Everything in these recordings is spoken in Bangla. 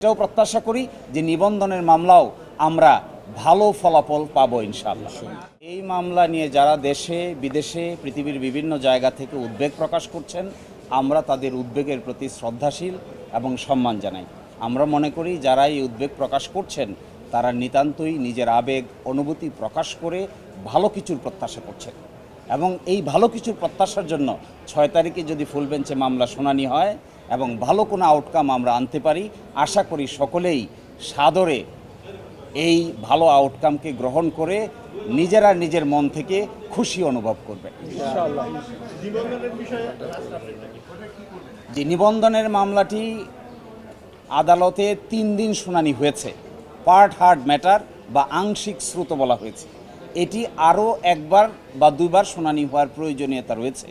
এটাও প্রত্যাশা করি যে নিবন্ধনের মামলাও আমরা ভালো ফলাফল পাবো ইনশাআল্লাহ। এই মামলা নিয়ে যারা দেশে বিদেশে পৃথিবীর বিভিন্ন জায়গা থেকে উদ্বেগ প্রকাশ করছেন, আমরা তাদের উদ্বেগের প্রতি শ্রদ্ধাশীল এবং সম্মান জানাই। আমরা মনে করি যারা এই উদ্বেগ প্রকাশ করছেন তারা নিতান্তই নিজের আবেগ অনুভূতি প্রকাশ করে ভালো কিছুর প্রত্যাশা করছেন এবং এই ভালো কিছুর প্রত্যাশার জন্য 6 তারিখে যদি ফুল বেঞ্চে মামলা শুনানি হয় এবং ভালো কোনো আউটকাম আমরা আনতে পারি, আশা করি সকলেই সাদরে এই ভালো আউটকামকে গ্রহণ করে নিজেরা নিজের মন থেকে খুশি অনুভব করবে। যে নিবন্ধনের মামলাটি আদালতে 3 দিন শুনানি হয়েছে, পার্ট হার্ড ম্যাটার বা আংশিক শ্রুত বলা হয়েছে। এটি আরও একবার বা 2বার শুনানি হওয়ার প্রয়োজনীয়তা রয়েছে।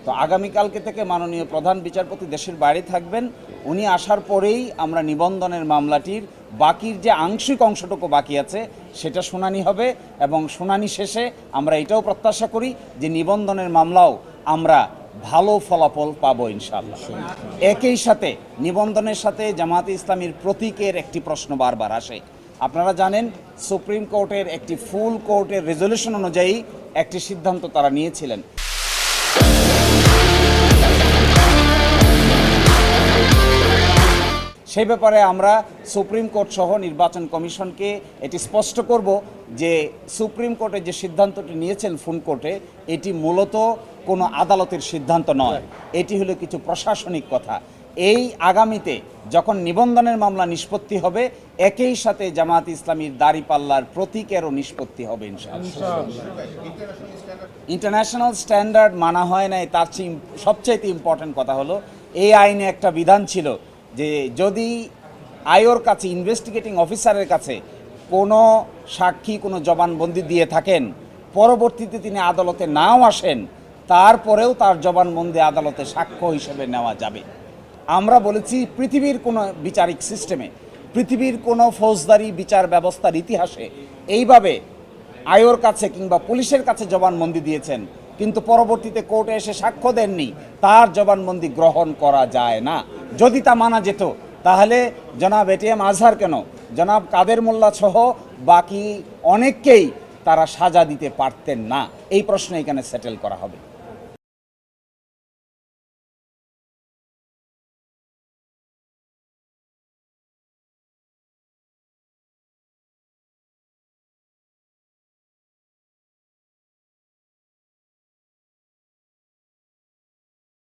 তো আগামীকালকে থেকে মাননীয় প্রধান বিচারপতি দেশের বাইরে থাকবেন, উনি আসার পরেই আমরা নিবন্ধনের মামলাটির বাকির যে আংশিক অংশটুকু বাকি আছে সেটা শুনানি হবে এবং শুনানি শেষে আমরা এটাও প্রত্যাশা করি যে নিবন্ধনের মামলাও আমরা ভালো ফলাফল পাবো ইনশাআল্লাহ। একই সাথে নিবন্ধনের সাথে জামায়াতে ইসলামীর প্রতীকের একটি প্রশ্ন বারবার আসে। আপনারা জানেন সুপ্রিম কোর্টের একটি ফুল কোর্টের রেজলিউশন অনুযায়ী একটি সিদ্ধান্ত তারা নিয়েছিলেন। সেই ব্যাপারে আমরা সুপ্রিম কোর্ট সহ নির্বাচন কমিশনকে এটি স্পষ্ট করব যে সুপ্রিম কোর্টে যে সিদ্ধান্তটি নিয়েছেন ফুল কোর্টে, এটি মূলত কোনো আদালতের সিদ্ধান্ত নয়, এটি হলো কিছু প্রশাসনিক কথা। এই আগামীতে যখন নিবন্ধনের মামলা নিষ্পত্তি হবে, একই সাথে জামায়াত ইসলামীর দাড়িপাল্লার প্রতীকেরও নিষ্পত্তি হবে ইনশাআল্লাহ। ইন্টারন্যাশনাল স্ট্যান্ডার্ড মানা হয় নাই, তার চেয়ে সবচাইতে ইম্পর্টেন্ট কথা হলো এই আইনে একটা বিধান ছিল যে যদি আয়োর কাছে ইনভেস্টিগেটিং অফিসারের কাছে কোনো সাক্ষী কোনো জবানবন্দি দিয়ে থাকেন, পরবর্তীতে তিনি আদালতে নাও আসেন, তারপরেও তার জবানবন্দি আদালতে সাক্ষ্য হিসেবে নেওয়া যাবে। আমরা বলেছি পৃথিবীর কোনো বিচারিক সিস্টেমে, পৃথিবীর কোনো ফৌজদারি বিচার ব্যবস্থার ইতিহাসে এইভাবে আয়োর কাছে কিংবা পুলিশের কাছে জবানবন্দি দিয়েছেন কিন্তু পরবর্তীতে কোর্টে এসে সাক্ষ্য দেননি, তার জবানবন্দি গ্রহণ করা যায় না। যদি তা মানা যেত তাহলে জনাব এটিএম আজহার কেন, জনাব কাদের মোল্লা সহ বাকি অনেককেই তারা সাজা দিতে পারতেন না। এই প্রশ্ন এখানে সেটেল করা হবে।